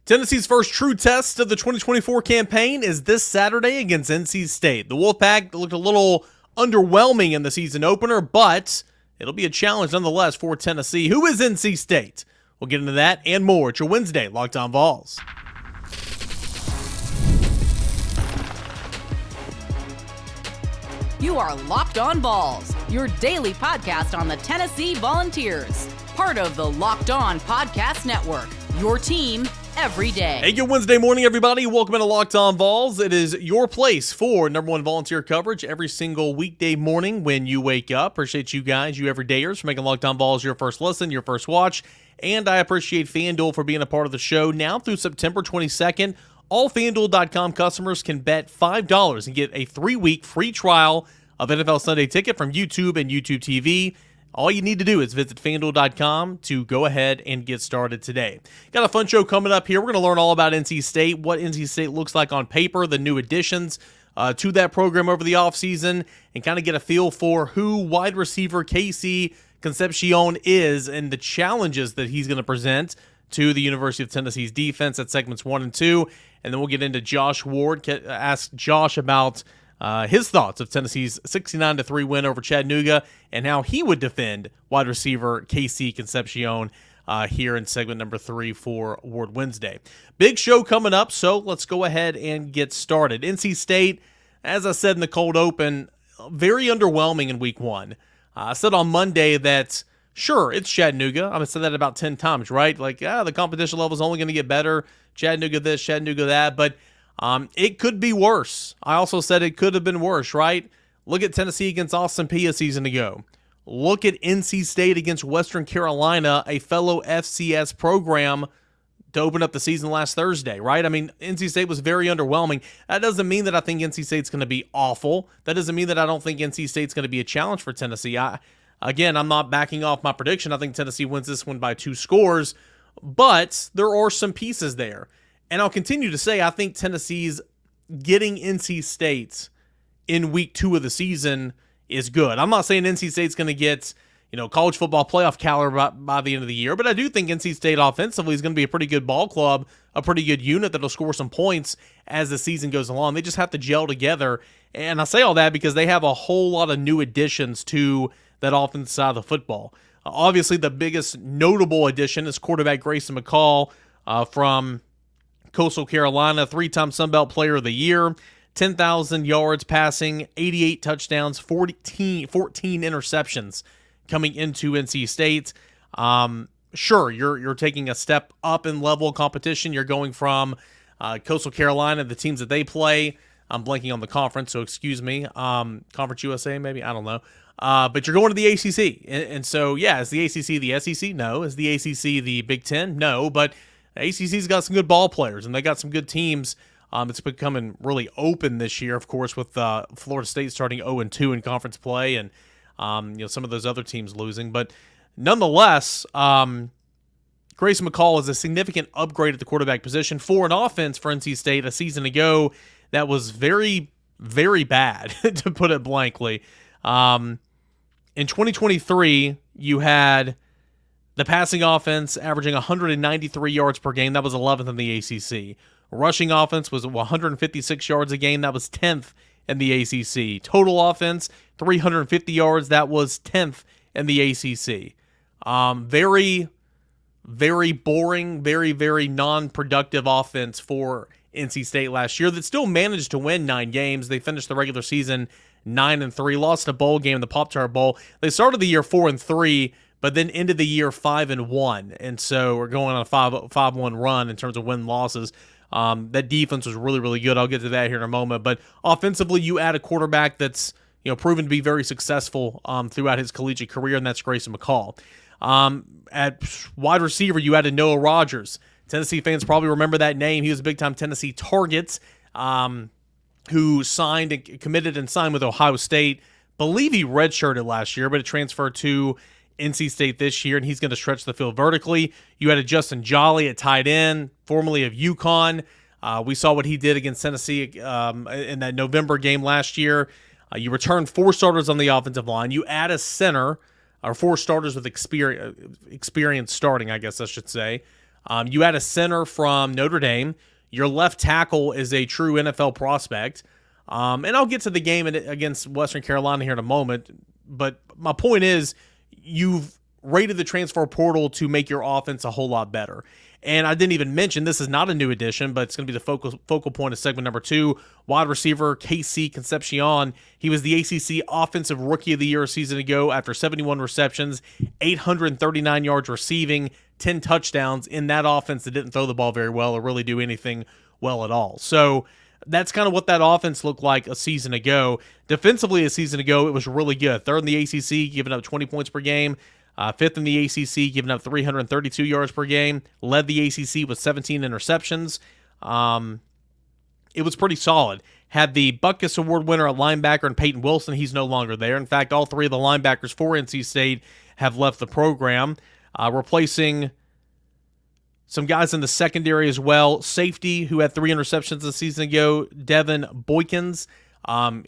Tennessee's first true test of the 2024 campaign is this Saturday against NC State. The Wolfpack looked a little underwhelming in the season opener, but it'll be a challenge nonetheless for Tennessee. Who is NC State? We'll get into that and more. It's your Wednesday Locked On Vols. You are Locked On Vols, your daily podcast on the Tennessee Volunteers. Part of the Locked On Podcast Network, your team every day. Hey, good Wednesday morning, everybody. Welcome to Locked On Vols. It is your place for number one volunteer coverage every single weekday morning when you wake up. Appreciate you guys, you everydayers, for making Locked On Vols your first listen, your first watch. And I appreciate FanDuel for being a part of the show now through September 22nd. All FanDuel.com customers can bet $5 and get a 3-week free trial of NFL Sunday Ticket from YouTube and YouTube TV. All you need to do is visit FanDuel.com to go ahead and get started today. Got a fun show coming up here. We're going to learn all about NC State, what NC State looks like on paper, the new additions to that program over the offseason, and kind of get a feel for who wide receiver QB Concepcion is and the challenges that he's going to present to the University of Tennessee's defense at segments 1 and 2. And then we'll get into Josh Ward, ask Josh about his thoughts of Tennessee's 69-3 win over Chattanooga and how he would defend wide receiver QB Concepcion here in segment number 3 for Ward Wednesday. Big show coming up, so let's go ahead and get started. NC State, as I said in the cold open, very underwhelming in week 1. I said on Monday that, sure, it's Chattanooga. I'm going to say that about 10 times, right? Like, the competition level is only going to get better. Chattanooga this, Chattanooga that, but it could be worse. I also said it could have been worse, right? Look at Tennessee against Austin Peay a season ago. Look at NC State against Western Carolina, a fellow FCS program, to open up the season last Thursday, right? I mean, NC State was very underwhelming. That doesn't mean that I think NC State's going to be awful. That doesn't mean that I don't think NC State's going to be a challenge for Tennessee. Again, I'm not backing off my prediction. I think Tennessee wins this one by 2 scores, but there are some pieces there. And I'll continue to say I think Tennessee's getting NC State in week 2 of the season is good. I'm not saying NC State's going to get, college football playoff caliber by the end of the year, but I do think NC State offensively is going to be a pretty good ball club, a pretty good unit that'll score some points as the season goes along. They just have to gel together. And I say all that because they have a whole lot of new additions to that offensive side of the football. Obviously, the biggest notable addition is quarterback Grayson McCall from Coastal Carolina, 3-time Sun Belt Player of the Year, 10,000 yards passing, 88 touchdowns, 14 interceptions coming into NC State. Sure, you're taking a step up in level of competition. You're going from Coastal Carolina, the teams that they play. I'm blanking on the conference, so excuse me. Conference USA, maybe? I don't know. But you're going to the ACC. And so, yeah, is the ACC the SEC? No. Is the ACC the Big Ten? No. But the ACC's got some good ball players, and they got some good teams. It's becoming really open this year, of course, with Florida State starting 0-2 in conference play, and some of those other teams losing. But nonetheless, Grayson McCall is a significant upgrade at the quarterback position for an offense for NC State a season ago that was very, very bad, to put it blankly. In 2023, you had the passing offense averaging 193 yards per game. That was 11th in the ACC. Rushing offense was 156 yards a game. That was 10th in the ACC. Total offense, 350 yards. That was 10th in the ACC. Very, very boring, very, very non-productive offense for NC State last year that still managed to win 9 games. They finished the regular season 9-3, lost a bowl game, the Pop-Tart Bowl. They started the year 4-3, but then ended the year 5-1, and so we're going on a 5-1 run in terms of win-losses. That defense was really, really good. I'll get to that here in a moment. But offensively, you add a quarterback that's proven to be very successful throughout his collegiate career, and that's Grayson McCall. At wide receiver, you added Noah Rogers. Tennessee fans probably remember that name. He was a big-time Tennessee target who committed and signed with Ohio State. Believe he redshirted last year, but it transferred to NC State this year, and he's going to stretch the field vertically. You had a Justin Jolly at tight end, formerly of UConn. We saw what he did against Tennessee in that November game last year. You return 4 starters on the offensive line. You add a center, or 4 starters with experience starting, I guess I should say. You had a center from Notre Dame. Your left tackle is a true NFL prospect. And I'll get to the game against Western Carolina here in a moment. But my point is, you've rated the transfer portal to make your offense a whole lot better. And I didn't even mention, this is not a new addition, but it's going to be the focal point of segment number 2. Wide receiver QB Concepcion. He was the ACC Offensive Rookie of the Year a season ago after 71 receptions, 839 yards receiving, 10 touchdowns in that offense that didn't throw the ball very well or really do anything well at all. So that's kind of what that offense looked like a season ago. Defensively, a season ago, it was really good. Third in the ACC, giving up 20 points per game. Fifth in the ACC, giving up 332 yards per game. Led the ACC with 17 interceptions. It was pretty solid. Had the Butkus Award winner at linebacker and Peyton Wilson. He's no longer there. In fact, all 3 of the linebackers for NC State have left the program, replacing some guys in the secondary as well. Safety, who had 3 interceptions a season ago, Devin Boykins.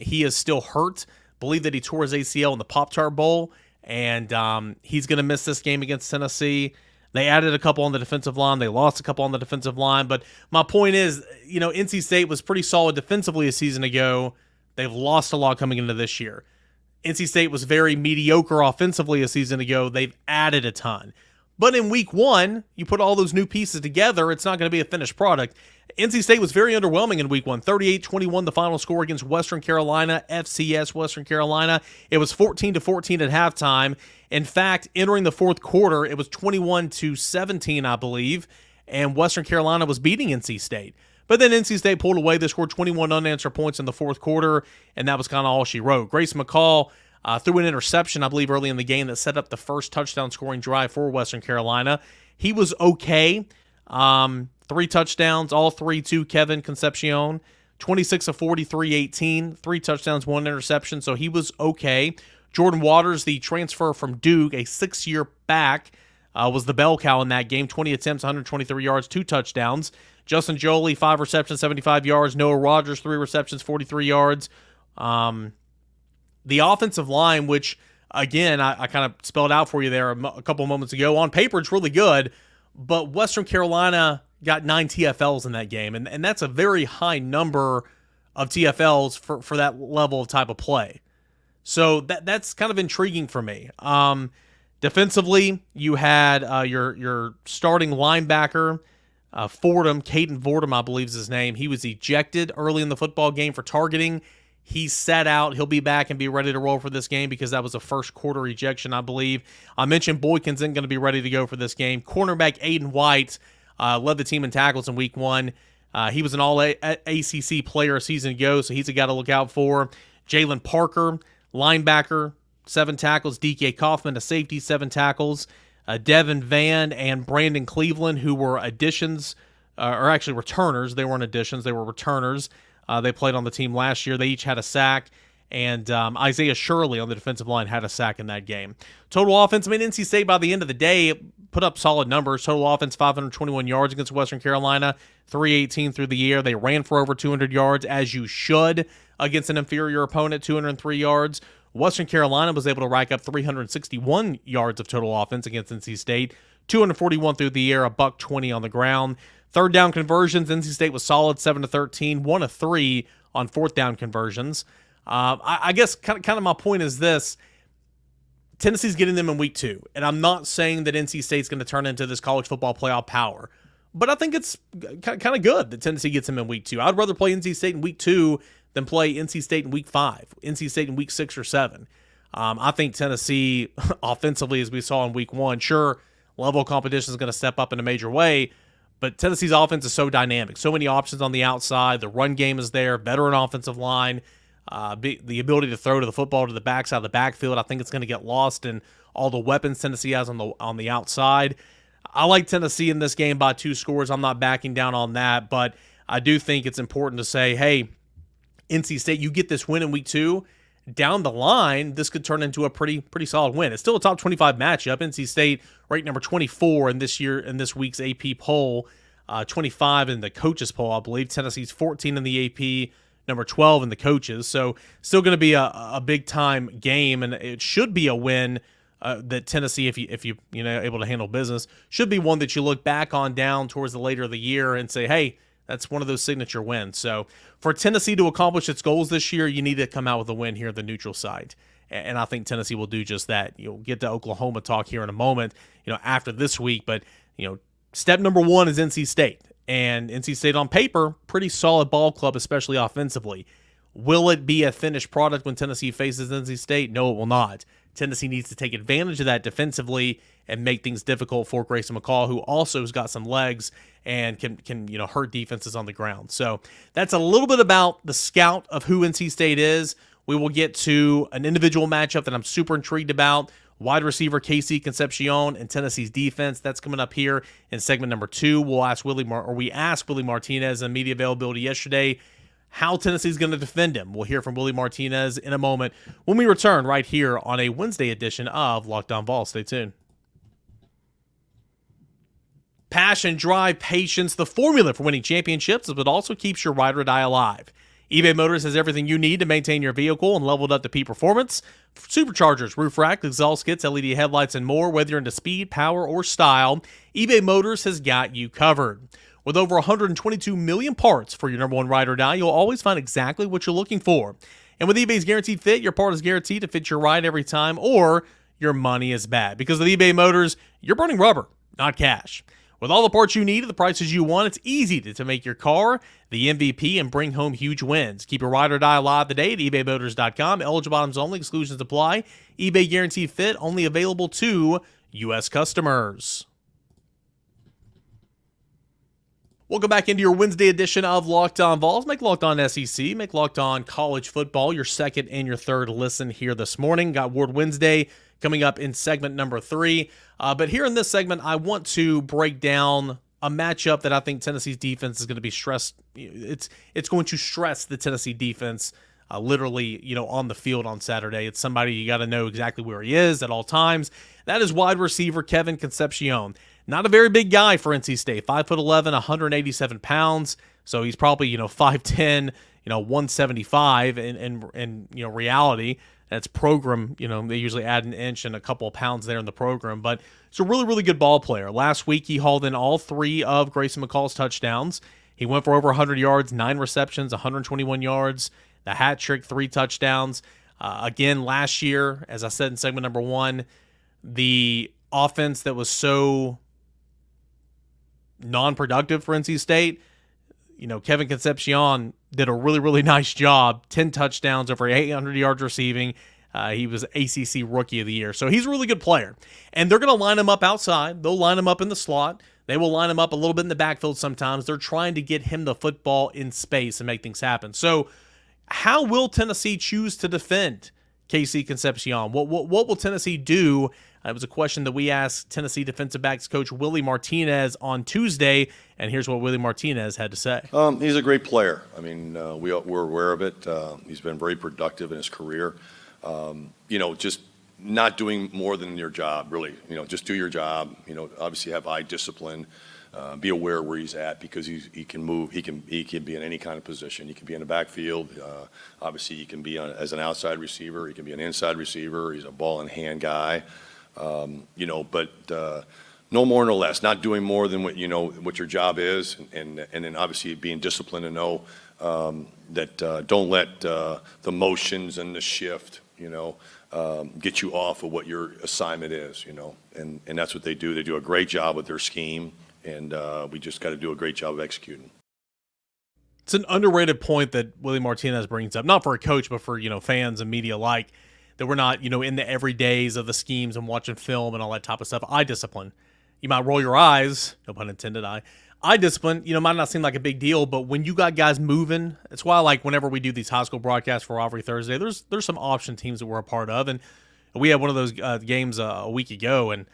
He is still hurt. Believe that he tore his ACL in the Pop-Tart Bowl. And he's going to miss this game against Tennessee. They added a couple on the defensive line. They lost a couple on the defensive line. But my point is, NC State was pretty solid defensively a season ago. They've lost a lot coming into this year. NC State was very mediocre offensively a season ago. They've added a ton. But in week 1, you put all those new pieces together, it's not going to be a finished product. NC State was very underwhelming in week 1. 38-21 the final score against Western Carolina, FCS Western Carolina. It was 14-14 at halftime. In fact, entering the fourth quarter, it was 21-17, I believe, and Western Carolina was beating NC State. But then NC State pulled away. They scored 21 unanswered points in the fourth quarter, and that was kind of all she wrote. Grayson McCall threw an interception, I believe, early in the game that set up the first touchdown scoring drive for Western Carolina. He was okay. 3 touchdowns, all 3 to Kevin Concepcion. 26 of 40, 318, 3 touchdowns, 1 interception, so he was okay. Jordan Waters, the transfer from Duke, a 6-year back, was the bell cow in that game. 20 attempts, 123 yards, 2 touchdowns. Justin Jolie, 5 receptions, 75 yards. Noah Rogers, 3 receptions, 43 yards. The offensive line, which, again, I kind of spelled out for you there a couple moments ago. On paper, it's really good, but Western Carolina got 9 TFLs in that game, and that's a very high number of TFLs for that level of type of play. So that's kind of intriguing for me. Defensively, you had your starting linebacker, Caden Fordham, I believe is his name. He was ejected early in the football game for targeting. He's sat out. He'll be back and be ready to roll for this game because that was a first quarter ejection, I believe. I mentioned Boykins isn't going to be ready to go for this game. Cornerback Aiden White led the team in tackles in week 1. He was an all-ACC player a season ago, so he's a guy to look out for. Jalen Parker, linebacker, 7 tackles. DK Kaufman, a safety, 7 tackles. Devin Van and Brandon Cleveland, who were additions, or actually returners. They weren't additions, they were returners. They played on the team last year. They each had a sack. And Isaiah Shirley on the defensive line had a sack in that game. Total offense, NC State by the end of the day put up solid numbers. Total offense, 521 yards against Western Carolina, 318 through the air. They ran for over 200 yards, as you should, against an inferior opponent, 203 yards. Western Carolina was able to rack up 361 yards of total offense against NC State, 241 through the air, $120 on the ground. Third down conversions, NC State was solid, 7-13, 1 of 3 on fourth down conversions. I guess kind of my point is this. Tennessee's getting them in week 2, and I'm not saying that NC State's going to turn into this college football playoff power, but I think it's kind of good that Tennessee gets them in week 2. I'd rather play NC State in week 2 than play NC State in week 5, NC State in week 6 or 7. I think Tennessee, offensively, as we saw in week 1, sure, level of competition is going to step up in a major way, but Tennessee's offense is so dynamic. So many options on the outside. The run game is there. Veteran offensive line. The ability to throw to the football to the backside of the backfield. I think it's going to get lost in all the weapons Tennessee has on the outside. I like Tennessee in this game by 2 scores. I'm not backing down on that, but I do think it's important to say, hey, NC State, you get this win in week 2. Down the line, this could turn into a pretty solid win. It's still a top 25 matchup. NC State ranked number 24 in this week's AP poll, 25 in the coaches poll, I believe. Tennessee's 14 in the AP, number 12 in the coaches. So still going to be a big time game, and it should be a win that Tennessee, if you able to handle business, should be one that you look back on down towards the later of the year and say, hey, that's one of those signature wins. So for Tennessee to accomplish its goals this year, you need to come out with a win here at the neutral site. And I think Tennessee will do just that. You'll get to Oklahoma talk here in a moment, after this week. But, step number one is NC State. And NC State on paper, pretty solid ball club, especially offensively. Will it be a finished product when Tennessee faces NC State? No, it will not. Tennessee needs to take advantage of that defensively and make things difficult for Grayson McCall, who also has got some legs and can hurt defenses on the ground. So that's a little bit about the scout of who NC State is. We will get to an individual matchup that I'm super intrigued about. Wide receiver QB Concepcion and Tennessee's defense. That's coming up here in segment number 2. We asked Willie Martinez in media availability yesterday how Tennessee's going to defend him. We'll hear from Willie Martinez in a moment when we return right here on a Wednesday edition of Locked On Vols. Stay tuned. Passion, drive, patience, the formula for winning championships, but also keeps your ride or die alive. eBay Motors has everything you need to maintain your vehicle and leveled up to peak performance. Superchargers, roof rack, exhaust kits, LED headlights, and more. Whether you're into speed, power, or style, eBay Motors has got you covered. With over 122 million parts for your number one ride or die, you'll always find exactly what you're looking for. And with eBay's Guaranteed Fit, your part is guaranteed to fit your ride every time, or your money is bad. Because with eBay Motors, you're burning rubber, not cash. With all the parts you need at the prices you want, it's easy to make your car the MVP and bring home huge wins. Keep your ride or die alive today at ebaymotors.com. Eligible items only. Exclusions apply. eBay Guaranteed Fit only available to U.S. customers. Welcome back into your Wednesday edition of Locked On Vols. Make Locked On SEC, make Locked On College Football your second and your third listen here this morning. Got Ward Wednesday coming up in segment number 3. But here in this segment, I want to break down a matchup that I think Tennessee's defense is going to be stressed. It's going to stress the Tennessee defense literally, on the field on Saturday. It's somebody you got to know exactly where he is at all times. That is wide receiver Kevin Concepcion. Not a very big guy for NC State, 5'11", 187 pounds. So he's probably, 5'10", 175 in reality. That's program, they usually add an inch and a couple of pounds there in the program. But he's a really, really good ball player. Last week, he hauled in all 3 of Grayson McCall's touchdowns. He went for over 100 yards, 9 receptions, 121 yards, the hat trick, 3 touchdowns. Again, last year, as I said in segment number 1, the offense that was so non-productive for NC State, Kevin Concepcion did a really, really nice job. 10 touchdowns, over 800 yards receiving. He was ACC Rookie of the Year. So he's a really good player. And they're going to line him up outside. They'll line him up in the slot. They will line him up a little bit in the backfield sometimes. They're trying to get him the football in space and make things happen. So how will Tennessee choose to defend QB Concepcion? What will Tennessee do? It was a question that we asked Tennessee defensive backs coach Willie Martinez on Tuesday, and here's what Willie Martinez had to say. He's a great player. I mean, we're aware of it. He's been very productive in his career. Just not doing more than your job, really. Just do your job. Obviously have eye discipline. Be aware where he's at because he can move. He can be in any kind of position. He can be in the backfield. Obviously, he can be as an outside receiver. He can be an inside receiver. He's a ball in hand guy. But no more, no less. Not doing more than what what your job is, and then obviously being disciplined to know that don't let the motions and the shift get you off of what your assignment is. And that's what they do. They do a great job with their scheme, and we just got to do a great job of executing. It's an underrated point that Willie Martinez brings up, not for a coach, but for fans and media alike. That we're not, in the everydays of the schemes and watching film and all that type of stuff. Eye discipline. You might roll your eyes, no pun intended, eye discipline, might not seem like a big deal, but when you got guys moving, it's why I like whenever we do these high school broadcasts for Rivalry Thursday, there's some option teams that we're a part of, and we had one of those games a week ago, and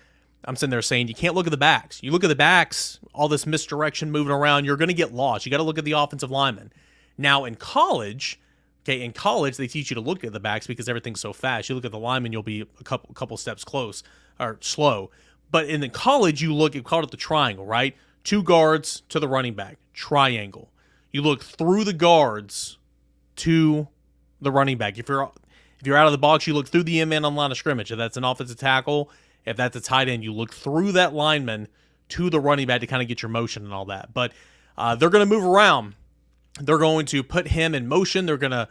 I'm sitting there saying you can't look at the backs. You look at the backs, all this misdirection moving around, you're going to get lost. You got to look at the offensive lineman. Now, in college, they teach you to look at the backs because everything's so fast. You look at the lineman, you'll be a couple steps close or slow. But in the college, you call it the triangle, right? 2 guards to the running back, triangle. You look through the guards to the running back. If If you're out of the box, you look through the end man on the line of scrimmage. If that's an offensive tackle, if that's a tight end, you look through that lineman to the running back to kind of get your motion and all that. But they're going to move around. They're going to put him in motion. They're going to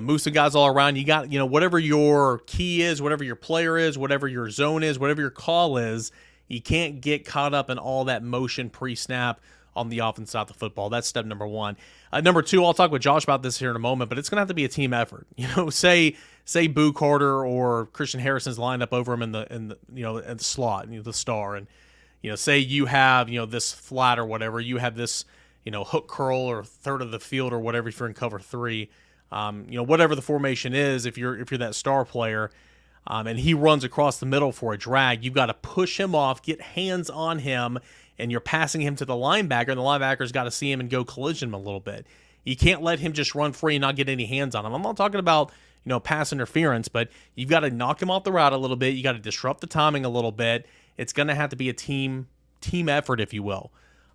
move some guys all around. You got, whatever your key is, whatever your player is, whatever your zone is, whatever your call is, you can't get caught up in all that motion pre-snap on the offense side of the football. That's step number one. Number two, I'll talk with Josh about this here in a moment, but it's going to have to be a team effort. Say Boo Carter or Christian Harrison's lined up over him in the slot, the star, and say you have this flat or whatever, you have this hook curl or third of the field or whatever if you're in cover three, whatever the formation is, if you're that star player, and he runs across the middle for a drag, you've got to push him off, get hands on him, and you're passing him to the linebacker, and the linebacker's got to see him and go collision him a little bit. You can't let him just run free and not get any hands on him. I'm not talking about pass interference, but you've got to knock him off the route a little bit. You got to disrupt the timing a little bit. It's going to have to be a team effort, if you will.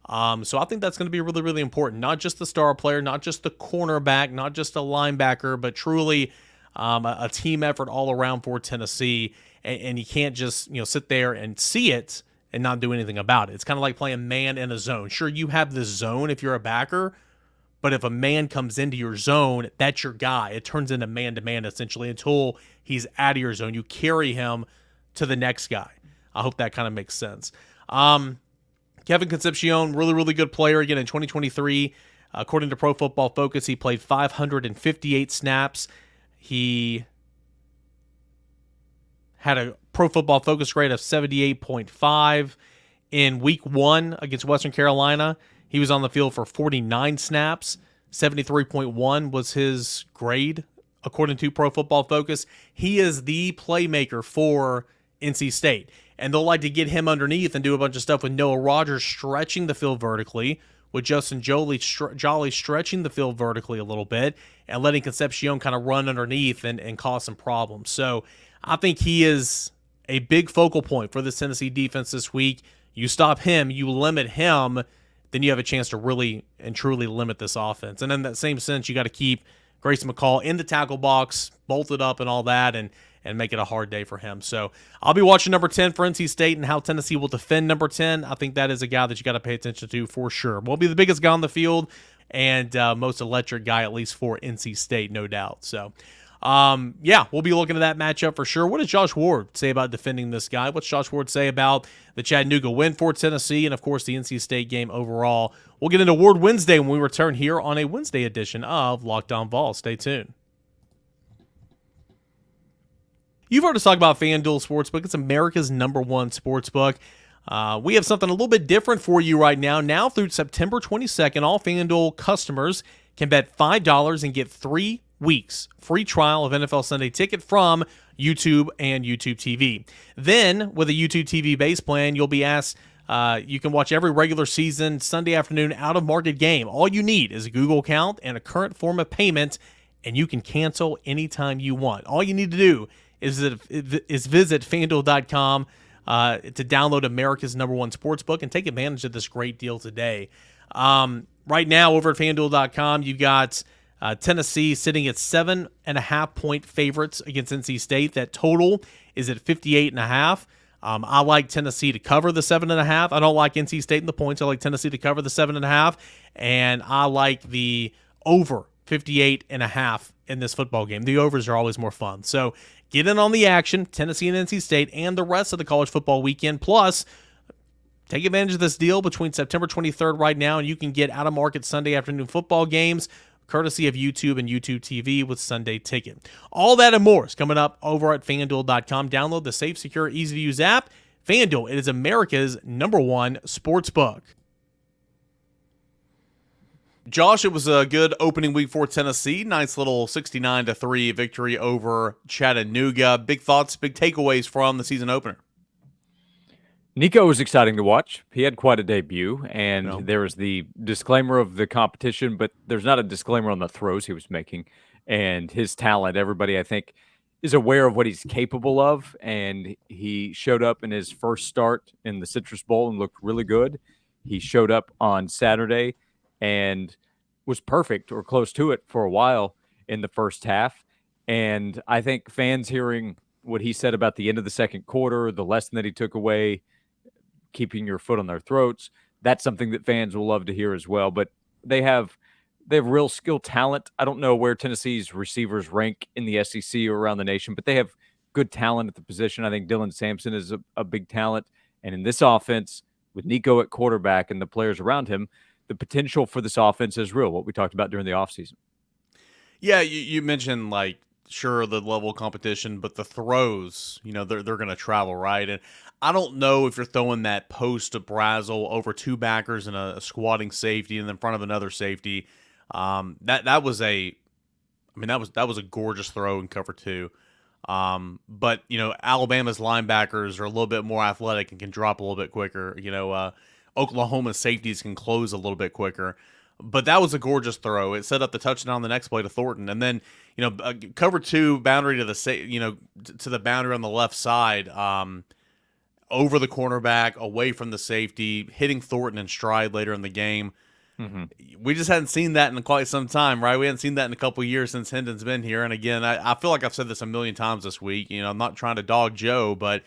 So I think that's going to be really, really important. Not just the star player, not just the cornerback, not just a linebacker, but truly a team effort all around for Tennessee. And you can't just sit there and see it and not do anything about it. It's kind of like playing man in a zone. Sure, you have the zone if you're a backer, but if a man comes into your zone, that's your guy. It turns into man-to-man essentially until he's out of your zone. You carry him to the next guy. I hope that kind of makes sense. Kevin Concepcion, really, really good player. Again, in 2023, according to Pro Football Focus, he played 558 snaps. He had a Pro Football Focus grade of 78.5. In Week 1 against Western Carolina, he was on the field for 49 snaps. 73.1 was his grade, according to Pro Football Focus. He is the playmaker for NC State. And they'll like to get him underneath and do a bunch of stuff with Noah Rogers stretching the field vertically, with Justin Jolly stretching the field vertically a little bit, and letting Concepcion kind of run underneath and cause some problems. So I think he is a big focal point for this Tennessee defense this week. You stop him, you limit him, then you have a chance to really and truly limit this offense. And in that same sense, you got to keep Grayson McCall in the tackle box, bolted up and all that, and make it a hard day for him. So I'll be watching number 10 for NC State and how Tennessee will defend number 10. I think that is a guy that you got to pay attention to for sure. Will be the biggest guy on the field and most electric guy, at least for NC State, no doubt. So, we'll be looking at that matchup for sure. What does Josh Ward say about defending this guy? What's Josh Ward say about the Chattanooga win for Tennessee and, of course, the NC State game overall? We'll get into Ward Wednesday when we return here on a Wednesday edition of Locked On Vols. Stay tuned. You've heard us talk about FanDuel Sportsbook. It's America's #1 sportsbook. We have something a little bit different for you right now. Now through September 22nd, all FanDuel customers can bet $5 and get 3 weeks free trial of NFL Sunday Ticket from YouTube and YouTube TV. Then, with a YouTube TV base plan, you'll be asked, you can watch every regular season Sunday afternoon out-of-market game. All you need is a Google account and a current form of payment, and you can cancel anytime you want. All you need to do is visit FanDuel.com to download America's #1 sportsbook and take advantage of this great deal today. Right now, over at FanDuel.com, you've got Tennessee sitting at 7.5-point favorites against NC State. That total is at 58.5. I like Tennessee to cover the 7.5. I don't like NC State in the points. I like Tennessee to cover the 7.5, and I like the over 58.5 in this football game. The overs are always more fun. So get in on the action, Tennessee and NC State, and the rest of the college football weekend. Plus, take advantage of this deal between September 23rd right now, and you can get out-of-market Sunday afternoon football games courtesy of YouTube and YouTube TV with Sunday Ticket. All that and more is coming up over at FanDuel.com. Download the safe, secure, easy-to-use app. FanDuel, it is America's #1 sportsbook. Josh, it was a good opening week for Tennessee. Nice little 69-3 victory over Chattanooga. Big thoughts, big takeaways from the season opener. Nico was exciting to watch. He had quite a debut, and there was the disclaimer of the competition, but there's not a disclaimer on the throws he was making and his talent. Everybody, I think, is aware of what he's capable of, and he showed up in his first start in the Citrus Bowl and looked really good. He showed up on Saturday and was perfect or close to it for a while in the first half. And I think fans hearing what he said about the end of the second quarter, the lesson that he took away, keeping your foot on their throats, that's something that fans will love to hear as well. But they have real skill talent. I don't know where Tennessee's receivers rank in the SEC or around the nation, but they have good talent at the position. I think Dylan Sampson is a big talent. And in this offense, with Nico at quarterback and the players around him, the potential for this offense is real, what we talked about during the offseason. Yeah, you mentioned, like, sure, the level of competition, but the throws, they're going to travel, right? And I don't know if you're throwing that post to Brazel over two backers and a squatting safety and in front of another safety. That was a gorgeous throw in cover two. But Alabama's linebackers are a little bit more athletic and can drop a little bit quicker. Oklahoma's safeties can close a little bit quicker. But that was a gorgeous throw. It set up the touchdown on the next play to Thornton, and then cover two boundary to to the boundary on the left side, over the cornerback, away from the safety, hitting Thornton in stride later in the game. Mm-hmm. We just hadn't seen that in quite some time, right? We hadn't seen that in a couple of years since Hendon's been here. And again, I feel like I've said this a million times this week. I'm not trying to dog Joe, but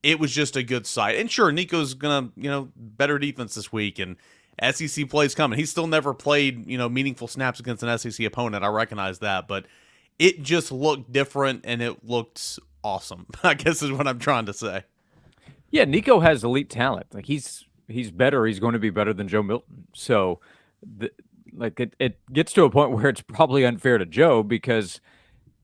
it was just a good sight. And sure, Nico's gonna better defense this week, and SEC play's coming. He's still never played, meaningful snaps against an SEC opponent. I recognize that, but it just looked different and it looked awesome, I guess is what I'm trying to say. Yeah, Nico has elite talent. Like he's better. He's going to be better than Joe Milton. So it gets to a point where it's probably unfair to Joe because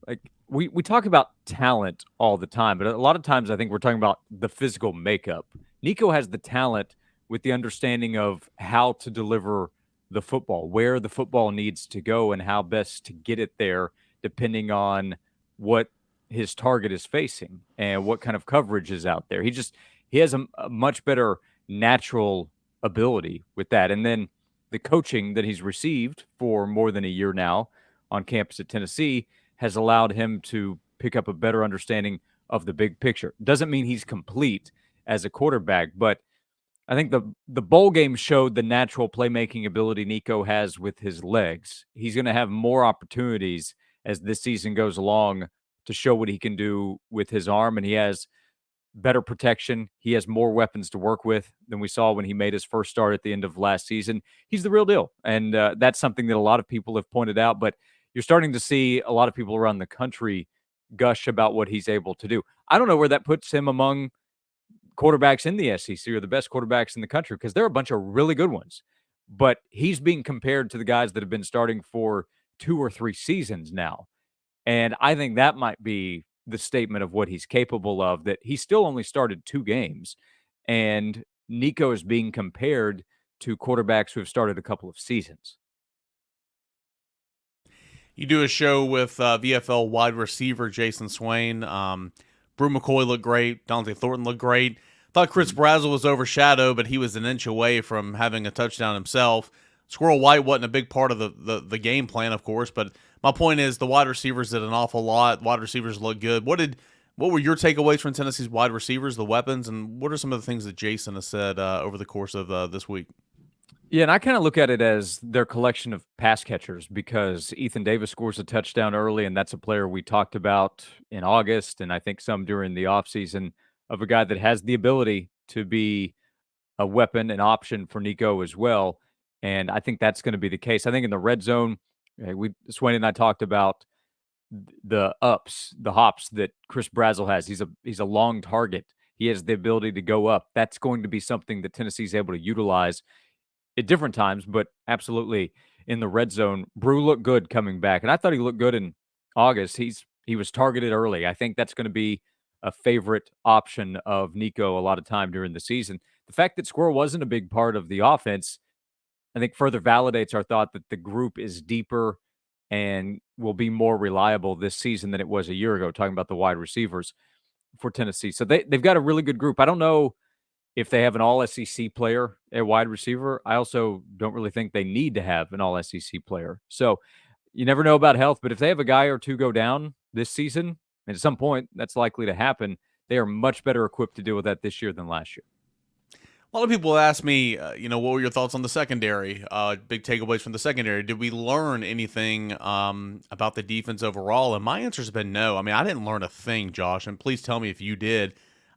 like we talk about talent all the time, but a lot of times I think we're talking about the physical makeup. Nico has the talent with the understanding of how to deliver the football, where the football needs to go, and how best to get it there, depending on what his target is facing and what kind of coverage is out there. He has a much better natural ability with that. And then the coaching that he's received for more than a year now on campus at Tennessee has allowed him to pick up a better understanding of the big picture. Doesn't mean he's complete as a quarterback, but I think the bowl game showed the natural playmaking ability Nico has with his legs. He's going to have more opportunities as this season goes along to show what he can do with his arm, and he has better protection. He has more weapons to work with than we saw when he made his first start at the end of last season. He's the real deal, and that's something that a lot of people have pointed out, but you're starting to see a lot of people around the country gush about what he's able to do. I don't know where that puts him among quarterbacks in the SEC or the best quarterbacks in the country because there are a bunch of really good ones, but he's being compared to the guys that have been starting for 2 or 3 seasons now. And I think that might be the statement of what he's capable of, that he still only started 2 games and Nico is being compared to quarterbacks who have started a couple of seasons. You do a show with VFL wide receiver Jason Swain. Brew McCoy looked great. Dante Thornton looked great. Thought Chris Brazel was overshadowed, but he was an inch away from having a touchdown himself. Squirrel White wasn't a big part of the game plan, of course, but my point is the wide receivers did an awful lot. Wide receivers look good. What were your takeaways from Tennessee's wide receivers, the weapons, and what are some of the things that Jason has said over the course of this week? Yeah, and I kind of look at it as their collection of pass catchers because Ethan Davis scores a touchdown early, and that's a player we talked about in August, and I think some during the offseason, of a guy that has the ability to be a weapon, an option for Nico as well, and I think that's going to be the case. I think in the red zone, Swain and I talked about the hops that Chris Brazel has. He's a long target. He has the ability to go up. That's going to be something that Tennessee's able to utilize at different times, but absolutely in the red zone. Brew looked good coming back, and I thought he looked good in August. He was targeted early. I think that's going to be a favorite option of Nico a lot of time during the season. The fact that Squirrel wasn't a big part of the offense, I think further validates our thought that the group is deeper and will be more reliable this season than it was a year ago, talking about the wide receivers for Tennessee. So they've got a really good group. I don't know if they have an all-SEC player at wide receiver. I also don't really think they need to have an all-SEC player. So you never know about health, but if they have a guy or two go down this season, and at some point that's likely to happen, they are much better equipped to deal with that this year than last year. A lot of people ask me, what were your thoughts on the secondary? Big takeaways from the secondary. Did we learn anything about the defense overall? And my answer has been no. I mean, I didn't learn a thing, Josh, and please tell me if you did.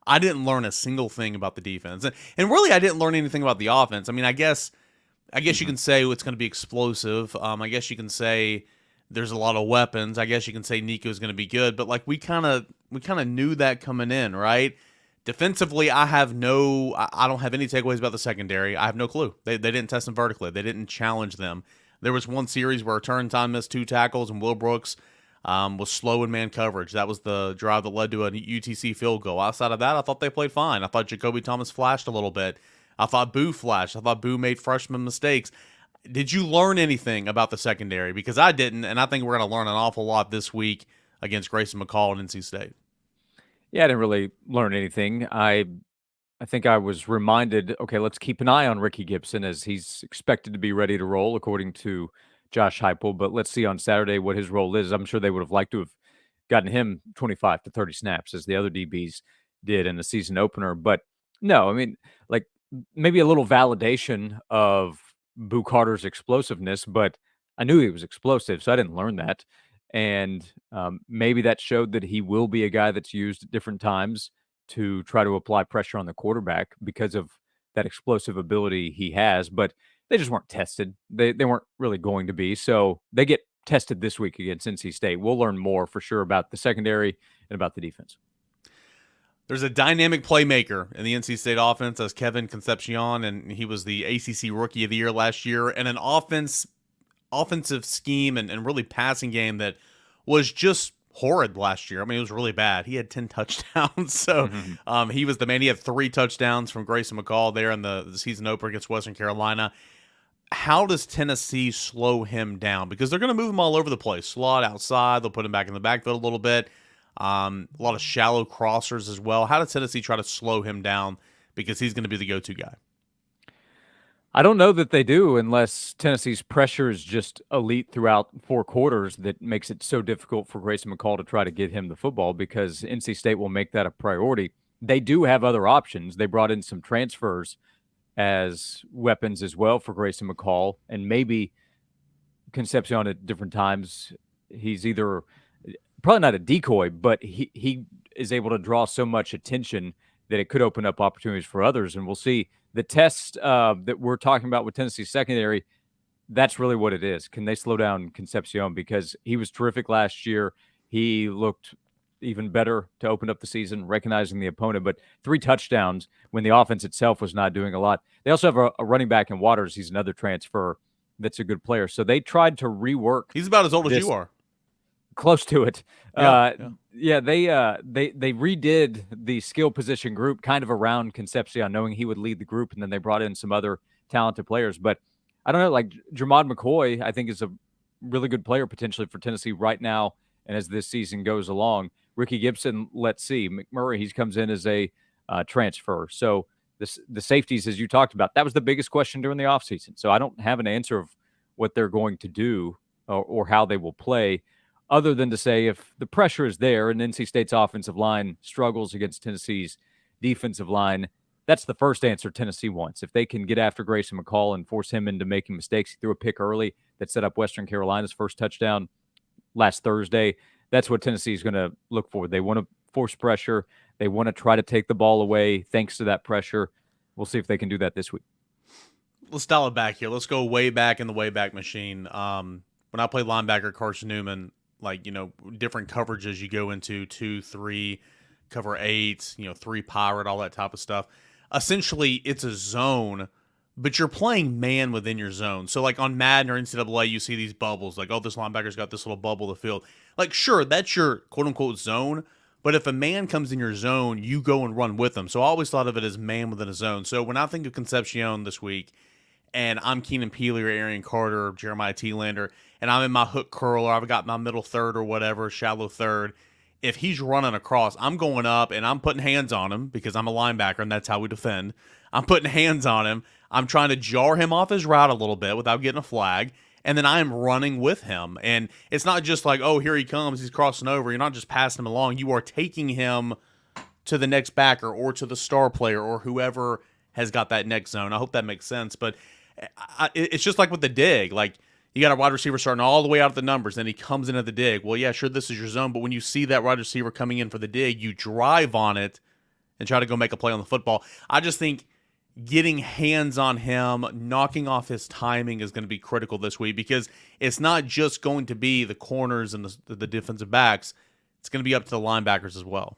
I didn't learn a single thing about the defense. And really, I didn't learn anything about the offense. I mean, I guess you can say it's going to be explosive. I guess you can say there's a lot of weapons. I guess you can say Nico's going to be good. But, like, we kind of knew that coming in, right? Defensively, I don't have any takeaways about the secondary. I have no clue. They didn't test them vertically. They didn't challenge them. There was one series where Turn Time missed 2 tackles, and Will Brooks was slow in man coverage. That was the drive that led to a UTC field goal. Outside of that, I thought they played fine. I thought Jacoby Thomas flashed a little bit. I thought Boo flashed. I thought Boo made freshman mistakes. Did you learn anything about the secondary? Because I didn't, and I think we're going to learn an awful lot this week against Grayson McCall and NC State. Yeah, I didn't really learn anything. I think I was reminded, okay, let's keep an eye on Ricky Gibson as he's expected to be ready to roll, according to Josh Heupel. But let's see on Saturday what his role is. I'm sure they would have liked to have gotten him 25 to 30 snaps as the other DBs did in the season opener. But no, I mean, like maybe a little validation of Boo Carter's explosiveness, but I knew he was explosive, so I didn't learn that. And maybe that showed that he will be a guy that's used at different times to try to apply pressure on the quarterback because of that explosive ability he has. But they just weren't tested. They weren't really going to be. So they get tested this week against NC State. We'll learn more for sure about the secondary and about the defense. There's a dynamic playmaker in the NC State offense as Kevin Concepcion, and he was the ACC Rookie of the Year last year, and an offensive scheme and really passing game that was just horrid last year. I mean, it was really bad. He had 10 touchdowns. So he was the man. He had 3 touchdowns from Grayson McCall there in the season opener against Western Carolina. How does Tennessee slow him down? Because they're going to move him all over the place. Slot outside. They'll put him back in the backfield a little bit. A lot of shallow crossers as well. How does Tennessee try to slow him down? Because he's going to be the go-to guy. I don't know that they do unless Tennessee's pressure is just elite throughout 4 quarters that makes it so difficult for Grayson McCall to try to get him the football because NC State will make that a priority. They do have other options. They brought in some transfers as weapons as well for Grayson McCall, and maybe Concepcion at different times. He's either probably not a decoy, but he is able to draw so much attention that it could open up opportunities for others, and we'll see. The test that we're talking about with Tennessee's secondary, that's really what it is. Can they slow down Concepcion? Because he was terrific last year. He looked even better to open up the season, recognizing the opponent. But 3 touchdowns when the offense itself was not doing a lot. They also have a running back in Waters. He's another transfer that's a good player. So they tried to rework. He's about as old as you are. Close to it. Yeah. They redid the skill position group kind of around Concepcion, knowing he would lead the group, and then they brought in some other talented players. But I don't know, like Jermod McCoy, I think is a really good player potentially for Tennessee right now and as this season goes along. Ricky Gibson, let's see. McMurray, he comes in as a transfer. So the safeties, as you talked about, that was the biggest question during the offseason. So I don't have an answer of what they're going to do or how they will play, other than to say if the pressure is there and NC State's offensive line struggles against Tennessee's defensive line, that's the first answer Tennessee wants. If they can get after Grayson McCall and force him into making mistakes, he threw a pick early that set up Western Carolina's first touchdown last Thursday. That's what Tennessee is going to look for. They want to force pressure. They want to try to take the ball away thanks to that pressure. We'll see if they can do that this week. Let's dial it back here. Let's go way back in the Wayback Machine. When I played linebacker, Carson Newman, different coverages you go into, 2, 3, cover 8, 3 pirate, all that type of stuff. Essentially, it's a zone, but you're playing man within your zone. So, like on Madden or NCAA, you see these bubbles, like, oh, this linebacker's got this little bubble of the field. Like, sure, that's your quote-unquote zone, but if a man comes in your zone, you go and run with them. So I always thought of it as man within a zone. So when I think of Concepcion this week, and I'm Keenan Pili or Arian Carter or Jeremiah Thielander, and I'm in my hook curl, or I've got my middle third or whatever, shallow third, if he's running across, I'm going up and I'm putting hands on him because I'm a linebacker and that's how we defend. I'm putting hands on him. I'm trying to jar him off his route a little bit without getting a flag, and then I am running with him. And it's not just like, oh, here he comes, he's crossing over. You're not just passing him along. You are taking him to the next backer or to the star player or whoever has got that next zone. I hope that makes sense. But it's just like with the dig. Like, you got a wide receiver starting all the way out at the numbers, then he comes in at the dig. Well, yeah, sure, this is your zone, but when you see that wide receiver coming in for the dig, you drive on it and try to go make a play on the football. I just think getting hands on him, knocking off his timing is going to be critical this week, because it's not just going to be the corners and the defensive backs. It's going to be up to the linebackers as well.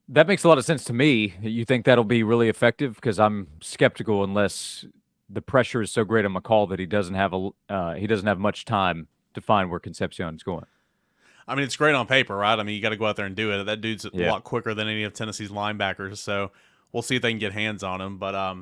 That makes a lot of sense to me. You think that'll be really effective? Because I'm skeptical unless the pressure is so great on McCall that he doesn't have much time to find where Concepcion's going. I mean, it's great on paper, right? I mean, you got to go out there and do it. That dude's a lot quicker than any of Tennessee's linebackers, so we'll see if they can get hands on him. But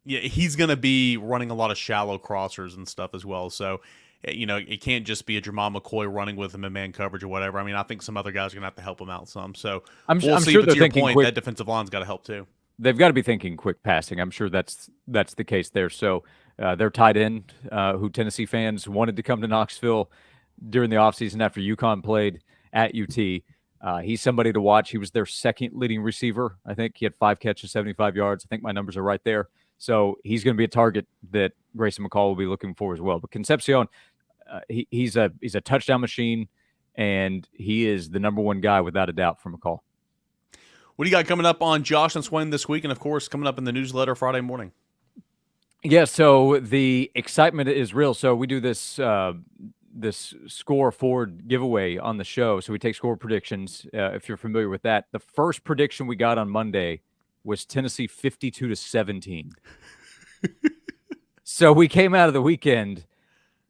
yeah, he's going to be running a lot of shallow crossers and stuff as well. So, you know, it can't just be a Jamal McCoy running with him in man coverage or whatever. I mean, I think some other guys are going to have to help him out some. So I'm see. Sure, but to your point, that defensive line's got to help too. They've got to be thinking quick passing. I'm sure that's the case there. So their tight end, who Tennessee fans wanted to come to Knoxville during the offseason after UConn played at UT, he's somebody to watch. He was their second leading receiver. I think he had 5 catches, 75 yards. I think my numbers are right there. So he's going to be a target that Grayson McCall will be looking for as well. But Concepcion, he's a touchdown machine, and he is the number one guy without a doubt for McCall. What do you got coming up on Josh and Swain this week, and of course coming up in the newsletter Friday morning? Yeah, so the excitement is real. So we do this this score forward giveaway on the show. So we take score predictions, if you're familiar with that. The first prediction we got on Monday was Tennessee 52-17. So we came out of the weekend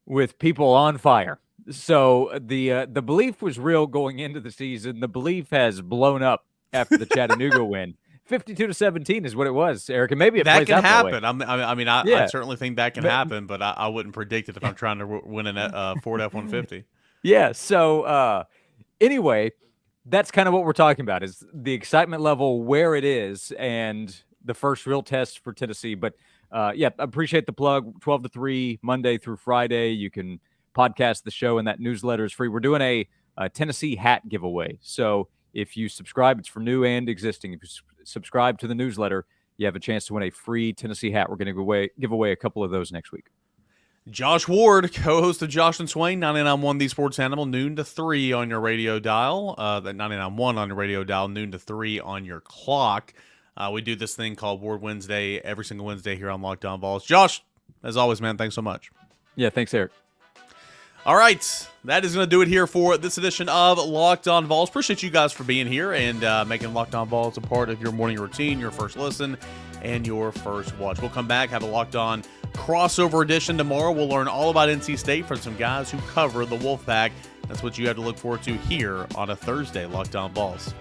with people on fire. So the belief was real going into the season. The belief has blown up after the Chattanooga win. 52-17 is what it was, Eric, and maybe that plays can out happen. That way. I mean, I certainly think that can happen, but I wouldn't predict it if I'm trying to win a Ford F-150. Yeah. So anyway, that's kind of what we're talking about, is the excitement level where it is, and the first real test for Tennessee. But yeah, appreciate the plug. 12 to 3 Monday through Friday. You can podcast the show, and that newsletter is free. We're doing a Tennessee hat giveaway. So if you subscribe, it's for new and existing. If you subscribe to the newsletter, you have a chance to win a free Tennessee hat. We're going to give away a couple of those next week. Josh Ward, co-host of Josh and Swain, 99.1 The Sports Animal, noon to 3 on your radio dial. That 99.1 on your radio dial, noon to 3 on your clock. We do this thing called Ward Wednesday every single Wednesday here on Locked On Vols. Josh, as always, man, thanks so much. Yeah, thanks, Eric. All right, that is going to do it here for this edition of Locked On Vols. Appreciate you guys for being here and making Locked On Vols a part of your morning routine, your first listen, and your first watch. We'll come back, have a Locked On crossover edition tomorrow. We'll learn all about NC State from some guys who cover the Wolfpack. That's what you have to look forward to here on a Thursday, Locked On Vols.